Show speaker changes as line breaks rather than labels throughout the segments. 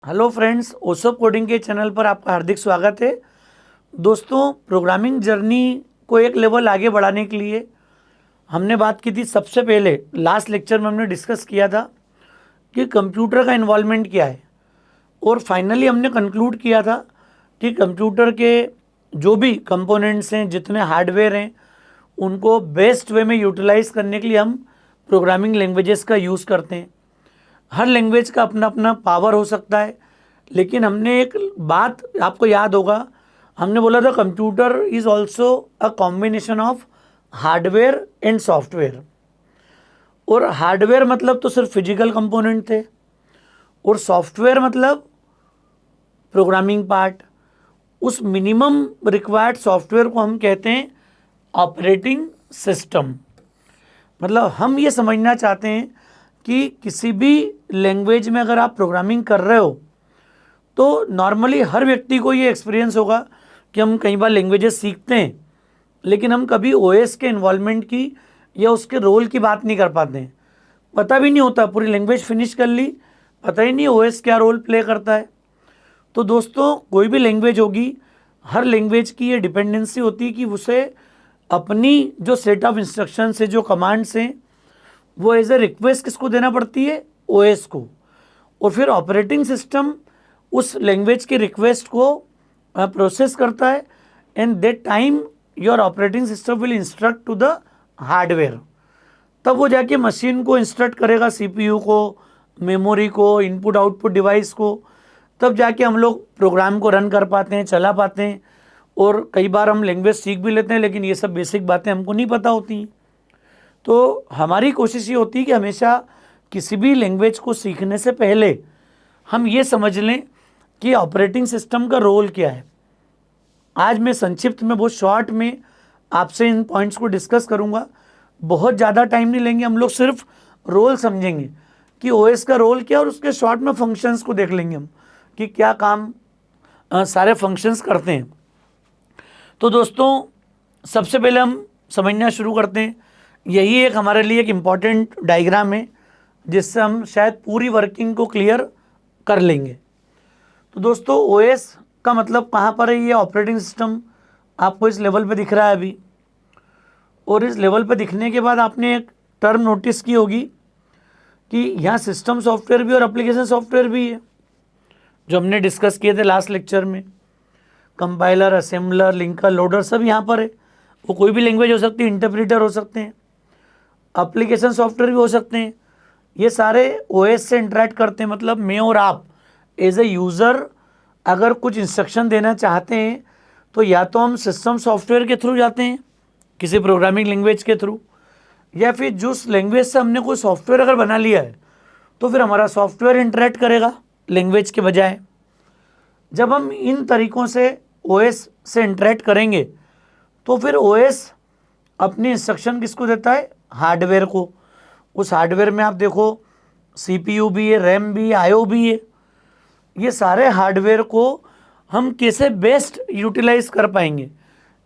Hello friends, ओसोप coding के channel पर आपका हार्दिक स्वागत है। दोस्तों, प्रोग्रामिंग जर्नी को एक लेवल आगे बढ़ाने के लिए हमने बात की थी। सबसे पहले लास्ट लेक्चर में हमने डिस्कस किया था कि कंप्यूटर का इन्वॉल्वमेंट क्या है, और फाइनली हमने कंक्लूड किया था कि कंप्यूटर के जो भी कंपोनेंट्स हैं, जितने हार्डवेयर हैं, उनको बेस्ट वे में यूटिलाइज करने के लिए हम प्रोग्रामिंग लैंग्वेजेस का यूज़ करते हैं। हर लैंग्वेज का अपना अपना पावर हो सकता है, लेकिन हमने एक बात आपको याद होगा, हमने बोला था computer is also a combination of hardware and software. और हार्डवेयर मतलब तो सिर्फ फिजिकल कंपोनेंट थे, और सॉफ्टवेयर मतलब प्रोग्रामिंग पार्ट। उस मिनिमम रिक्वायर्ड सॉफ्टवेयर को हम कहते हैं ऑपरेटिंग सिस्टम। मतलब हम ये समझना चाहते हैं कि किसी भी लैंग्वेज में अगर आप प्रोग्रामिंग कर रहे हो तो नॉर्मली हर व्यक्ति को ये एक्सपीरियंस होगा कि हम कई बार लैंग्वेजेस सीखते हैं, लेकिन हम कभी ओएस के इन्वॉल्वमेंट की या उसके रोल की बात नहीं कर पाते हैं। पता भी नहीं होता, पूरी लैंग्वेज फिनिश कर ली, पता ही नहीं ओएस क्या रोल प्ले करता है। तो दोस्तों, कोई भी लैंग्वेज होगी, हर लैंग्वेज की ये डिपेंडेंसी होती है कि उसे अपनी जो सेट ऑफ इंस्ट्रक्शन से, जो कमांड्स हैं, वो एज ए रिक्वेस्ट किसको देना पड़ती है? ओएस को। और फिर ऑपरेटिंग सिस्टम उस लैंग्वेज की रिक्वेस्ट को प्रोसेस करता है, and that time your operating system will instruct to the hardware. तब वो जाके मशीन को इंस्ट्रक्ट करेगा, सीपीयू को, मेमोरी को, इनपुट आउटपुट डिवाइस को। तब जाके हम लोग प्रोग्राम को रन कर पाते हैं, चला पाते हैं। और कई बार हम लैंग्वेज सीख भी लेते हैं, लेकिन ये सब बेसिक बातें हमको नहीं पता होती। तो हमारी कोशिश ये होती है कि हमेशा किसी भी लैंग्वेज को सीखने से पहले हम ये समझ लें कि ऑपरेटिंग सिस्टम का रोल क्या है। आज मैं संक्षिप्त में, बहुत शॉर्ट में आपसे इन पॉइंट्स को डिस्कस करूंगा। बहुत ज़्यादा टाइम नहीं लेंगे, हम लोग सिर्फ रोल समझेंगे कि ओएस का रोल क्या है, और उसके शॉर्ट में फंक्शंस को देख लेंगे हम कि क्या काम सारे फंक्शंस करते हैं। तो दोस्तों, सबसे पहले हम समझना शुरू करते हैं। यही एक हमारे लिए एक इम्पॉर्टेंट डायग्राम है, जिससे हम शायद पूरी वर्किंग को क्लियर कर लेंगे। तो दोस्तों, ओएस का मतलब कहाँ पर है? ये ऑपरेटिंग सिस्टम आपको इस लेवल पे दिख रहा है अभी। और इस लेवल पे दिखने के बाद आपने एक टर्म नोटिस की होगी कि यहाँ सिस्टम सॉफ्टवेयर भी और एप्लीकेशन सॉफ्टवेयर भी है, जो हमने डिस्कस किए थे लास्ट लेक्चर में। कंपाइलर, असेंबलर, लिंकर, लोडर सब यहाँ पर है। वो कोई भी लैंग्वेज हो सकती है, इंटरप्रीटर हो सकते हैं, एप्लीकेशन सॉफ्टवेयर भी हो सकते हैं। ये सारे ओएस से इंटरेक्ट करते हैं। मतलब मैं और आप एज ए यूज़र अगर कुछ इंस्ट्रक्शन देना चाहते हैं तो या तो हम सिस्टम सॉफ्टवेयर के थ्रू जाते हैं, किसी प्रोग्रामिंग लैंग्वेज के थ्रू, या फिर जिस लैंग्वेज से हमने कोई सॉफ्टवेयर अगर बना लिया है तो फिर हमारा सॉफ्टवेयर इंटरेक्ट करेगा लैंग्वेज के बजाय। जब हम इन तरीक़ों से ओएस से इंटरेक्ट करेंगे तो फिर ओएस अपनी इंस्ट्रक्शन किसको देता है? हार्डवेयर को। उस हार्डवेयर में आप देखो सीपीयू भी है, रैम भी है, आईओ भी है। ये सारे हार्डवेयर को हम कैसे बेस्ट यूटिलाइज कर पाएंगे,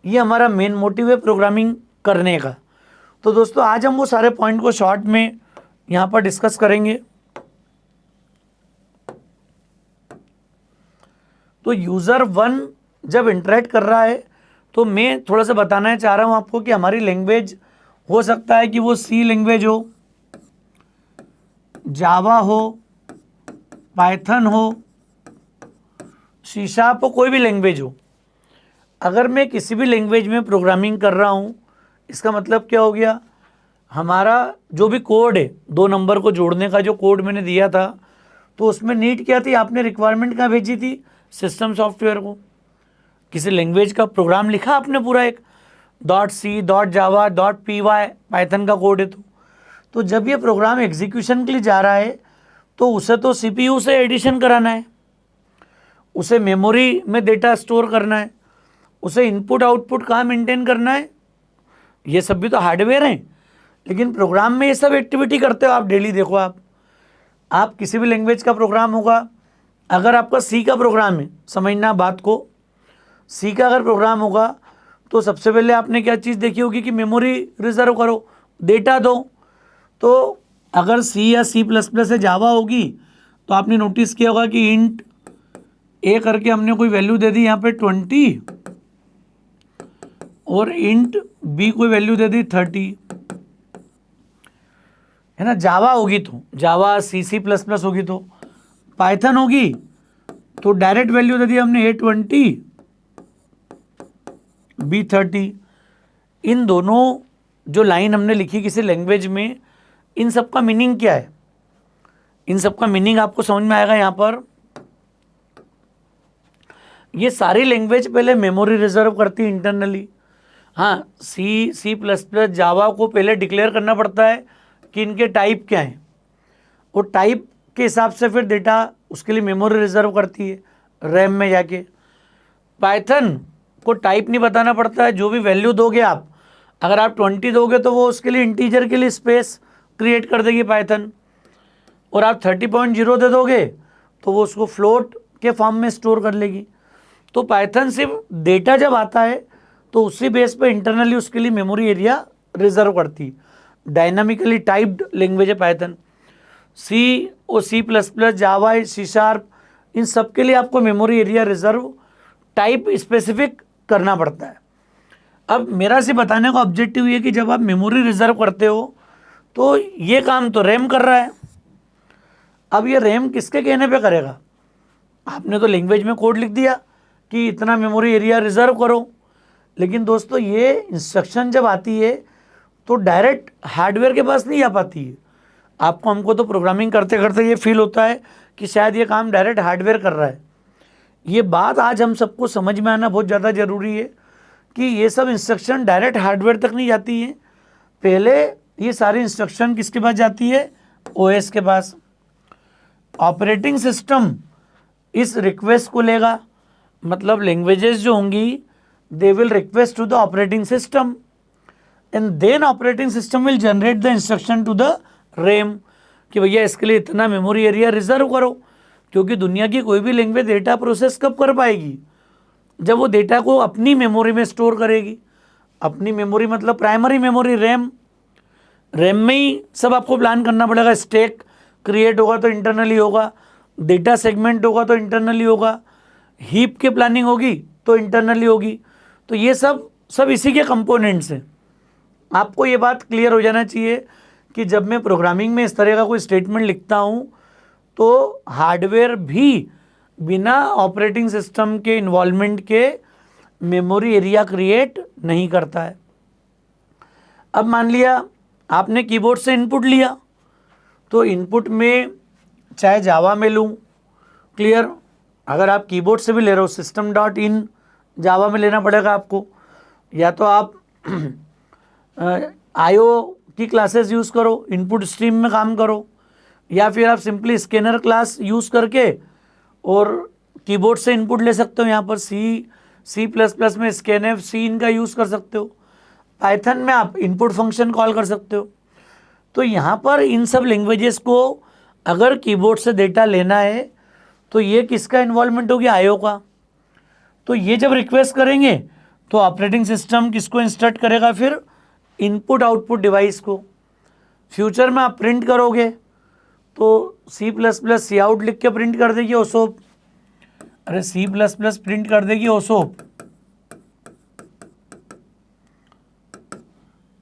ये हमारा मेन मोटिव है प्रोग्रामिंग करने का। तो दोस्तों, आज हम वो सारे पॉइंट को शॉर्ट में यहाँ पर डिस्कस करेंगे। तो यूज़र 1 जब इंटरेक्ट कर रहा है तो मैं थोड़ा सा बताना चाह रहा हूँ आपको कि हमारी लैंग्वेज हो सकता है कि वो सी लैंग्वेज हो, जावा हो, पाइथन हो, सी शार्प हो, कोई भी लैंग्वेज हो। अगर मैं किसी भी लैंग्वेज में प्रोग्रामिंग कर रहा हूँ, इसका मतलब क्या हो गया? हमारा जो भी कोड है, 2 नंबर को जोड़ने का जो कोड मैंने दिया था, तो उसमें नीड क्या थी? आपने रिक्वायरमेंट कहाँ भेजी थी? सिस्टम सॉफ्टवेयर को। किसी लैंग्वेज का प्रोग्राम लिखा आपने पूरा एक .c .java .py पाइथन का कोड है। तो जब ये प्रोग्राम एग्जीक्यूशन के लिए जा रहा है तो उसे तो सीपीयू से एडिशन कराना है, उसे मेमोरी में डेटा स्टोर करना है, उसे इनपुट आउटपुट कहाँ मेंटेन करना है, ये सब भी तो हार्डवेयर हैं। लेकिन प्रोग्राम में ये सब एक्टिविटी करते हो आप डेली। देखो, आप किसी भी लैंग्वेज का प्रोग्राम होगा, अगर आपका सी का प्रोग्राम है, समझना बात को, सी का अगर प्रोग्राम होगा तो सबसे पहले आपने क्या चीज़ देखी होगी कि मेमोरी रिजर्व करो, डेटा दो। तो अगर सी या C++ से जावा होगी तो आपने नोटिस किया होगा कि इंट ए करके हमने कोई वैल्यू दे दी यहाँ पे 20 और इंट बी कोई वैल्यू दे दी 30, है ना। जावा होगी तो जावा C++ होगी तो पाइथन होगी तो डायरेक्ट वैल्यू दे दी हमने A20 B30। इन दोनों जो लाइन हमने लिखी किसी लैंग्वेज में, इन सब का मीनिंग क्या है? इन सब का मीनिंग आपको समझ में आएगा यहाँ पर। ये सारी लैंग्वेज पहले मेमोरी रिजर्व करती है इंटरनली। हाँ, C++ जावा को पहले डिक्लेयर करना पड़ता है कि इनके टाइप क्या हैं, और टाइप के हिसाब से फिर डेटा उसके लिए मेमोरी रिजर्व करती है रैम में जाके। पाइथन को टाइप नहीं बताना पड़ता है, जो भी वैल्यू दोगे आप, अगर आप 20 दोगे तो वो उसके लिए इंटीजर के लिए स्पेस क्रिएट कर देगी पाइथन, और आप 30.0 दे दोगे तो वो उसको फ्लोट के फॉर्म में स्टोर कर लेगी। तो पाइथन सिर्फ डेटा जब आता है तो उसी बेस पे इंटरनली उसके लिए मेमोरी एरिया रिजर्व करती है। डायनामिकली टाइप्ड लैंग्वेज है पाइथन। सी और C++, जावा, C#, इन सब के लिए आपको memory area reserve type specific करना पड़ता है। अब मेरा से बताने का ऑब्जेक्टिव ये कि जब आप मेमोरी रिजर्व करते हो तो ये काम तो रैम कर रहा है। अब ये रैम किसके कहने पे करेगा? आपने तो लैंग्वेज में कोड लिख दिया कि इतना मेमोरी एरिया रिजर्व करो, लेकिन दोस्तों ये इंस्ट्रक्शन जब आती है तो डायरेक्ट हार्डवेयर के पास नहीं आ पाती है। हमको तो प्रोग्रामिंग करते करते ये फील होता है कि शायद ये काम डायरेक्ट हार्डवेयर कर रहा है। ये बात आज हम सबको समझ में आना बहुत ज़्यादा ज़रूरी है कि ये सब इंस्ट्रक्शन डायरेक्ट हार्डवेयर तक नहीं जाती है। पहले ये सारी इंस्ट्रक्शन किसके पास जाती है? OS के पास। ऑपरेटिंग सिस्टम इस रिक्वेस्ट को लेगा, मतलब लैंग्वेजेस जो होंगी they will request to the operating system and then operating system will generate the instruction to the RAM कि भैया इसके लिए इतना मेमोरी एरिया रिजर्व करो, क्योंकि दुनिया की कोई भी लैंग्वेज डेटा प्रोसेस कब कर पाएगी? जब वो डेटा को अपनी मेमोरी में स्टोर करेगी। अपनी मेमोरी मतलब प्राइमरी मेमोरी रैम। रैम में ही सब आपको प्लान करना पड़ेगा। स्टैक क्रिएट होगा तो इंटरनली होगा, डेटा सेगमेंट होगा तो इंटरनली होगा, हीप की प्लानिंग होगी तो इंटरनली होगी। तो ये सब इसी के कंपोनेंट्स हैं। आपको ये बात क्लियर हो जाना चाहिए कि जब मैं प्रोग्रामिंग में इस तरह का कोई स्टेटमेंट लिखता हूँ तो हार्डवेयर भी बिना ऑपरेटिंग सिस्टम के इन्वॉल्वमेंट के मेमोरी एरिया क्रिएट नहीं करता है। अब मान लिया आपने कीबोर्ड से इनपुट लिया, तो इनपुट में चाहे जावा में लूँ, क्लियर, अगर आप कीबोर्ड से भी ले रहे हो system.in जावा में लेना पड़ेगा आपको, या तो आप IO की क्लासेस यूज़ करो, इनपुट स्ट्रीम में काम करो, या फिर आप सिंपली स्कैनर क्लास यूज़ करके और कीबोर्ड से इनपुट ले सकते हो। यहाँ पर C++ में स्कैनफ सी इनका यूज़ कर सकते हो। पाइथन में आप इनपुट फंक्शन कॉल कर सकते हो। तो यहाँ पर इन सब लैंग्वेजेस को अगर कीबोर्ड से डेटा लेना है तो ये किसका इन्वॉल्वमेंट होगी? IO का। तो ये जब रिक्वेस्ट करेंगे तो ऑपरेटिंग सिस्टम किसको इंस्ट्रक्ट करेगा? फिर इनपुट आउटपुट डिवाइस को। फ्यूचर में आप प्रिंट करोगे तो C++ Cout लिख के प्रिंट कर देगी ओसोप। अरे C++ प्रिंट कर देगी ओसोप,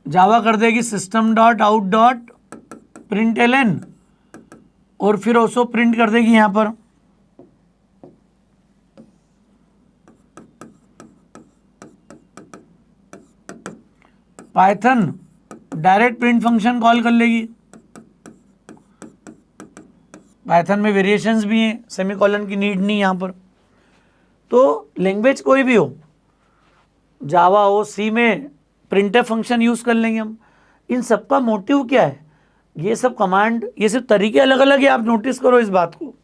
जावा कर देगी system.out.println और फिर ओसोप प्रिंट कर देगी यहाँ पर। Python direct print function call कर लेगी। पाइथन में वेरिएशंस भी हैं, सेमीकोलन की नीड नहीं यहाँ पर। तो लैंग्वेज कोई भी हो, जावा हो, सी में प्रिंटफ फंक्शन यूज़ कर लेंगे हम। इन सब का मोटिव क्या है? ये सब कमांड, ये सब तरीके अलग अलग है, आप नोटिस करो इस बात को।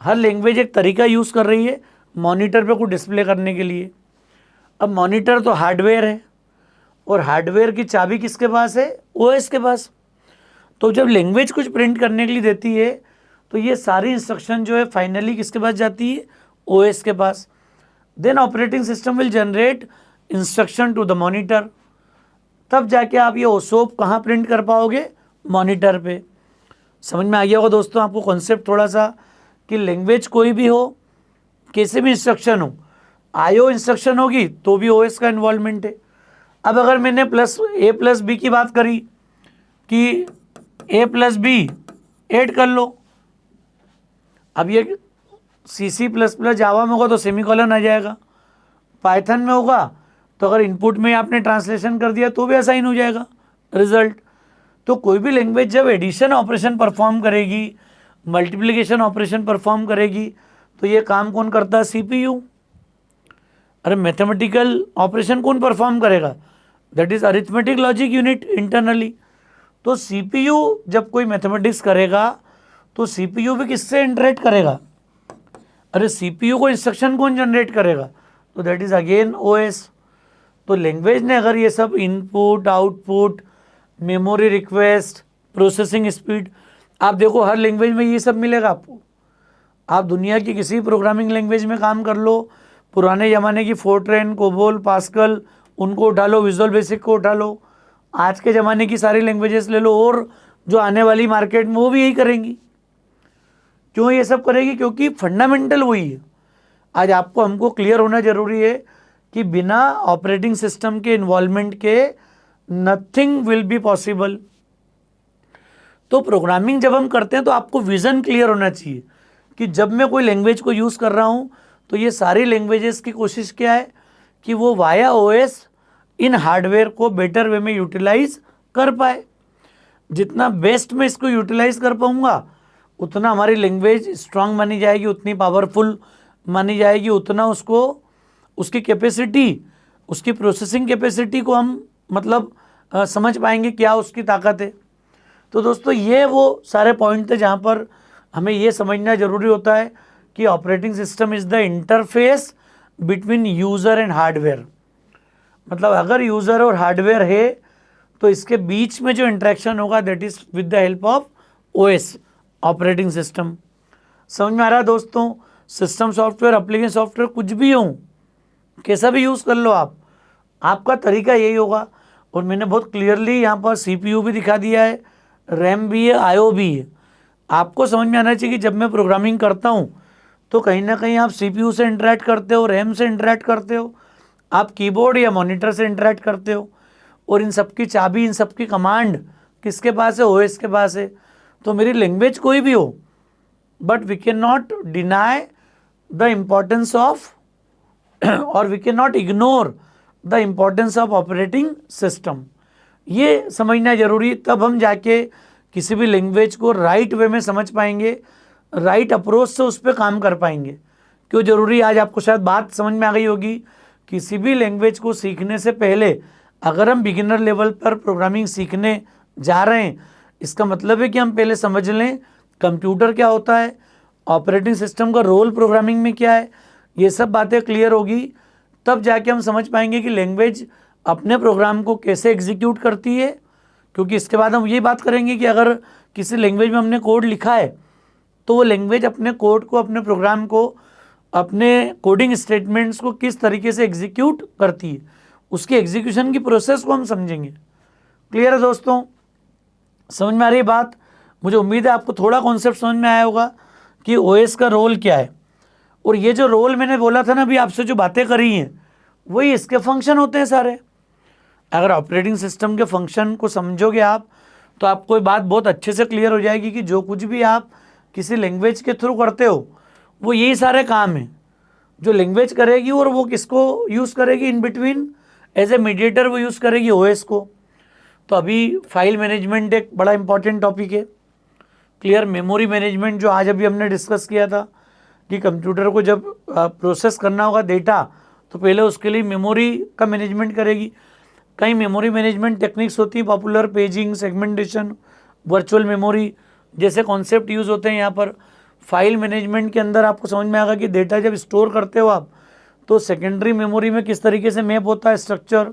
हर लैंग्वेज एक तरीका यूज़ कर रही है मॉनिटर पे कुछ डिस्प्ले करने के लिए। अब मॉनिटर तो हार्डवेयर है और हार्डवेयर की चाबी किसके पास है? OS के पास। तो जब लैंग्वेज कुछ प्रिंट करने के लिए देती है तो ये सारी इंस्ट्रक्शन जो है फाइनली किसके पास जाती है? OS के पास। Then operating system will generate instruction to the monitor. तब जाके आप ये ओसोप कहाँ प्रिंट कर पाओगे? मॉनिटर पे। समझ में आ गया होगा दोस्तों आपको कॉन्सेप्ट थोड़ा सा, कि लैंग्वेज कोई भी हो, कैसे भी इंस्ट्रक्शन हो, आईओ इंस्ट्रक्शन होगी तो भी ओएस का इन्वॉल्वमेंट है। अब अगर मैंने A+B की बात करी कि A+B ऐड कर लो, अब ये C++ जावा में होगा तो सेमीकोलन आ जाएगा, पाइथन में होगा तो अगर इनपुट में आपने ट्रांसलेशन कर दिया तो भी असाइन हो जाएगा रिजल्ट। तो कोई भी लैंग्वेज जब एडिशन ऑपरेशन परफॉर्म करेगी, मल्टीप्लिकेशन ऑपरेशन परफॉर्म करेगी, तो ये काम कौन करता है? CPU। अरे मैथमेटिकल ऑपरेशन कौन परफॉर्म करेगा? That is arithmetic logic unit internally. तो CPU जब कोई मैथमेटिक्स करेगा तो CPU भी किससे इंटरेक्ट करेगा? अरे CPU को इंस्ट्रक्शन कौन जनरेट करेगा? तो दैट इज अगेन OS। तो लैंग्वेज ने अगर ये सब input, output, memory request, processing speed, आप देखो हर लैंग्वेज में ये सब मिलेगा आपको। आप दुनिया की किसी प्रोग्रामिंग लैंग्वेज में काम कर लो, पुराने ज़माने की फोर्ट्रेन, कोबोल, पास्कल, उनको उठा लो, विजुअल बेसिक को उठा लो, आज के ज़माने की सारी लैंग्वेजेस ले लो, और जो आने वाली मार्केट में वो भी यही करेंगी। क्यों ये सब करेगी? क्योंकि फंडामेंटल वही है। आज आपको हमको क्लियर होना जरूरी है कि बिना ऑपरेटिंग सिस्टम के इन्वॉल्वमेंट के नथिंग विल बी पॉसिबल। तो प्रोग्रामिंग जब हम करते हैं तो आपको विजन क्लियर होना चाहिए कि जब मैं कोई लैंग्वेज को यूज़ कर रहा हूँ तो ये सारी लैंग्वेजेस की कोशिश क्या है कि वो वाया OS इन हार्डवेयर को बेटर वे में यूटिलाइज कर पाए। जितना बेस्ट में इसको यूटिलाइज कर पाऊँगा उतना हमारी लैंग्वेज स्ट्रांग मानी जाएगी, उतनी पावरफुल मानी जाएगी, उतना उसको उसकी कैपेसिटी, उसकी प्रोसेसिंग कैपेसिटी को हम मतलब समझ पाएंगे क्या उसकी ताकत है। तो दोस्तों ये वो सारे पॉइंट थे जहाँ पर हमें ये समझना ज़रूरी होता है कि operating system is the interface between user and hardware. मतलब अगर यूज़र और हार्डवेयर है तो इसके बीच में जो इंटरेक्शन होगा that is with the help of OS, operating system. समझ में आ रहा है दोस्तों? सिस्टम सॉफ्टवेयर, एप्लीकेशन सॉफ्टवेयर, कुछ भी हो, कैसा भी यूज़ कर लो आप, आपका तरीका यही होगा। और मैंने बहुत क्लियरली यहाँ पर CPU भी दिखा दिया है, रैम भी है, IO भी है। आपको समझ में आना चाहिए कि जब मैं प्रोग्रामिंग करता हूँ तो कहीं ना कहीं आप CPU से इंटरेक्ट करते हो, रैम से इंटरेक्ट करते हो, आप कीबोर्ड या मॉनिटर से इंटरेक्ट करते हो, और इन सब की चाबी, इन सब की कमांड किसके पास है? OS के पास है। तो मेरी लैंग्वेज कोई भी हो, but we can not deny the importance of और we can not ignore the importance of operating system. ये समझना जरूरी, तब हम जाके किसी भी लैंग्वेज को राइट वे में समझ पाएंगे, राइट अप्रोच से उस पर काम कर पाएंगे। क्यों जरूरी? आज आपको शायद बात समझ में आ गई होगी। किसी भी लैंग्वेज को सीखने से पहले अगर हम बिगिनर लेवल पर प्रोग्रामिंग सीखने जा रहे हैं, इसका मतलब है कि हम पहले समझ लें कंप्यूटर क्या होता है, ऑपरेटिंग सिस्टम का रोल प्रोग्रामिंग में क्या है। ये सब बातें क्लियर होगी तब जाके हम समझ पाएंगे कि लैंग्वेज अपने प्रोग्राम को कैसे एग्जीक्यूट करती है। क्योंकि इसके बाद हम ये बात करेंगे कि अगर किसी लैंग्वेज में हमने कोड लिखा है तो वो लैंग्वेज अपने कोड को, अपने प्रोग्राम को, अपने कोडिंग स्टेटमेंट्स को किस तरीके से एग्जीक्यूट करती है, उसकी एग्जीक्यूशन की प्रोसेस को हम समझेंगे। क्लियर है दोस्तों? समझ में आ रही है बात? मुझे उम्मीद है आपको थोड़ा कॉन्सेप्ट समझ में आया होगा कि OS का रोल क्या है। और ये जो रोल मैंने बोला था ना अभी आपसे, जो बातें करी हैं वही इसके फंक्शन होते हैं सारे। अगर ऑपरेटिंग सिस्टम के फंक्शन को समझोगे आप तो आपको ये बात बहुत अच्छे से क्लियर हो जाएगी कि जो कुछ भी आप किसी लैंग्वेज के थ्रू करते हो वो यही सारे काम हैं जो लैंग्वेज करेगी, और वो किसको यूज़ करेगी in between? As a mediator वो यूज़ करेगी OS को। तो अभी फाइल मैनेजमेंट एक बड़ा इंपॉर्टेंट टॉपिक है। क्लियर? मेमोरी मैनेजमेंट जो आज अभी हमने डिस्कस किया था कि कंप्यूटर को जब प्रोसेस करना होगा डेटा तो पहले उसके लिए मेमोरी का मैनेजमेंट करेगी। कई मेमोरी मैनेजमेंट टेक्निक्स होती है, popular, paging, segmentation, virtual memory जैसे कॉन्सेप्ट यूज़ होते हैं यहाँ पर। फाइल मैनेजमेंट के अंदर आपको समझ में आएगा कि डेटा जब स्टोर करते हो आप तो सेकेंडरी मेमोरी में किस तरीके से मैप होता है स्ट्रक्चर,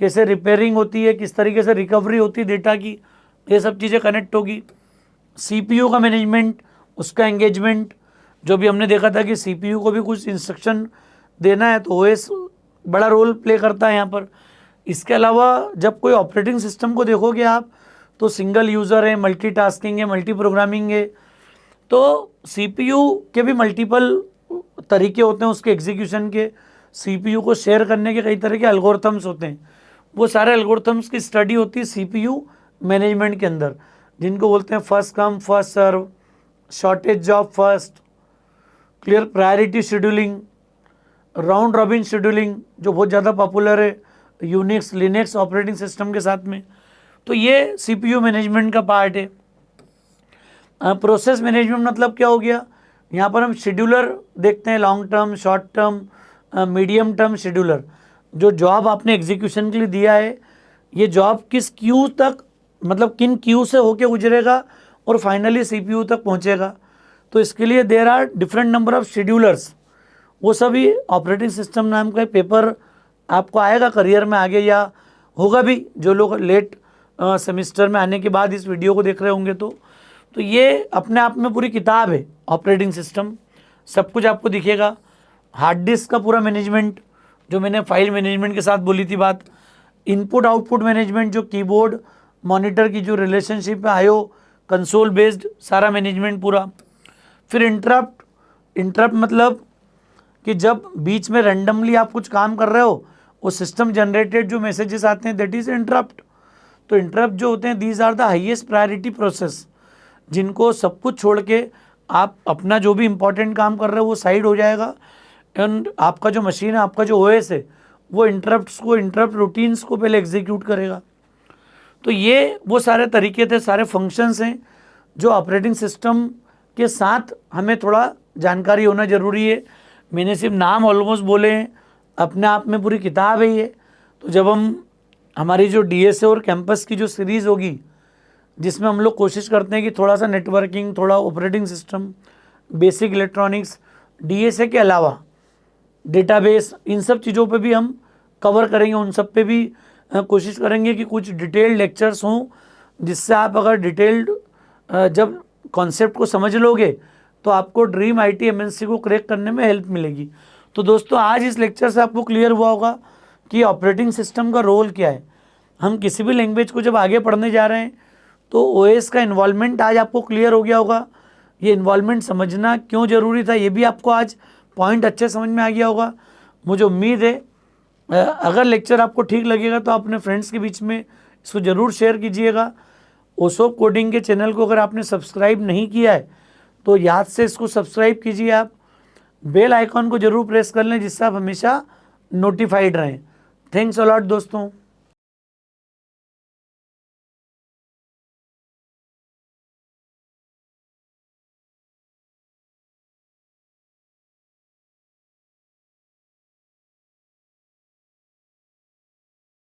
कैसे रिपेयरिंग होती है, किस तरीके से रिकवरी होती है डेटा की, ये सब चीज़ें कनेक्ट होगी। CPU का मैनेजमेंट, उसका एंगेजमेंट, जो भी हमने देखा था कि CPU को भी कुछ इंस्ट्रक्शन देना है तो OS बड़ा रोल प्ले करता है यहाँ पर। इसके अलावा जब कोई ऑपरेटिंग सिस्टम को देखोगे आप तो सिंगल यूज़र है, मल्टीटास्किंग है, मल्टी प्रोग्रामिंग है। तो CPU के भी मल्टीपल तरीके होते हैं उसके एग्जीक्यूशन के, सीपीयू को शेयर करने के कई तरह के एल्गोरिथम्स होते हैं। वो सारे एल्गोरिथम्स की स्टडी होती है सीपीयू मैनेजमेंट के अंदर, जिनको बोलते हैं first come first serve, shortage job first, clear priority scheduling, round robin scheduling जो बहुत ज़्यादा पॉपुलर है यूनिक्स लिनक्स ऑपरेटिंग सिस्टम के साथ में। तो ये सीपीयू मैनेजमेंट का पार्ट है। प्रोसेस मैनेजमेंट मतलब क्या हो गया, यहाँ पर हम शेड्यूलर देखते हैं, long term, short term, medium term scheduler. जो जॉब आपने एग्जीक्यूशन के लिए दिया है, ये जॉब किस क्यू तक, मतलब किन क्यू से होके गुजरेगा और फाइनली सीपीयू तक पहुँचेगा। तो इसके लिए there are different number of schedulers. वो सभी ऑपरेटिंग सिस्टम नाम का पेपर आपको आएगा करियर में आगे, या होगा भी जो लोग लेट सेमेस्टर में आने के बाद इस वीडियो को देख रहे होंगे। तो ये अपने आप में पूरी किताब है ऑपरेटिंग सिस्टम, सब कुछ आपको दिखेगा। हार्ड डिस्क का पूरा मैनेजमेंट जो मैंने फाइल मैनेजमेंट के साथ बोली थी बात, इनपुट आउटपुट मैनेजमेंट जो कीबोर्ड मॉनिटर की जो रिलेशनशिप है, आईओ कंसोल बेस्ड सारा मैनेजमेंट पूरा। फिर इंटरप्ट मतलब कि जब बीच में रैंडमली आप कुछ काम कर रहे हो, वो सिस्टम जनरेटेड जो मैसेजेस आते हैं दैट इज इंटरप्ट। तो इंटरप्ट जो होते हैं these are the highest priority process, जिनको सब कुछ छोड़ के आप अपना जो भी इंपॉर्टेंट काम कर रहे हो वो साइड हो जाएगा, एंड आपका जो मशीन है, आपका जो ओएस है, वो इंटरप्ट रूटीन्स को पहले एग्जीक्यूट करेगा। तो ये वो सारे तरीके थे, सारे फंक्शंस हैं जो ऑपरेटिंग सिस्टम के साथ हमें थोड़ा जानकारी होना ज़रूरी है। मैंने सिर्फ नाम ऑलमोस्ट बोले हैं, अपने आप में पूरी किताब है ये। तो जब हमारी जो डीएसए और कैंपस की जो सीरीज़ होगी, जिसमें हम लोग कोशिश करते हैं कि थोड़ा सा नेटवर्किंग, थोड़ा operating system, basic electronics, DSA के अलावा डेटाबेस, इन सब चीज़ों पे भी हम कवर करेंगे। उन सब पे भी कोशिश करेंगे कि कुछ डिटेल्ड लेक्चर्स हों, जिससे आप अगर डिटेल्ड जब कॉन्सेप्ट को समझ लोगे तो आपको ड्रीम आईटी एमएनसी को क्रैक करने में हेल्प मिलेगी। तो दोस्तों आज इस लेक्चर से आपको क्लियर हुआ होगा कि ऑपरेटिंग सिस्टम का रोल क्या है। हम किसी भी लैंग्वेज को जब आगे पढ़ने जा रहे हैं तो ओएस का इन्वॉल्वमेंट आज आपको क्लियर हो गया होगा। ये इन्वॉल्वमेंट समझना क्यों ज़रूरी था ये भी आपको आज पॉइंट अच्छे समझ में आ गया होगा। मुझे उम्मीद है अगर लेक्चर आपको ठीक लगेगा तो आप अपने फ्रेंड्स के बीच में इसको ज़रूर शेयर कीजिएगा। ओसोप कोडिंग के चैनल को अगर आपने सब्सक्राइब नहीं किया है तो याद से इसको सब्सक्राइब कीजिए। आप बेल आइकॉन को ज़रूर प्रेस कर लें जिससे आप हमेशा नोटिफाइड रहें। थैंक्स अ लॉट दोस्तों।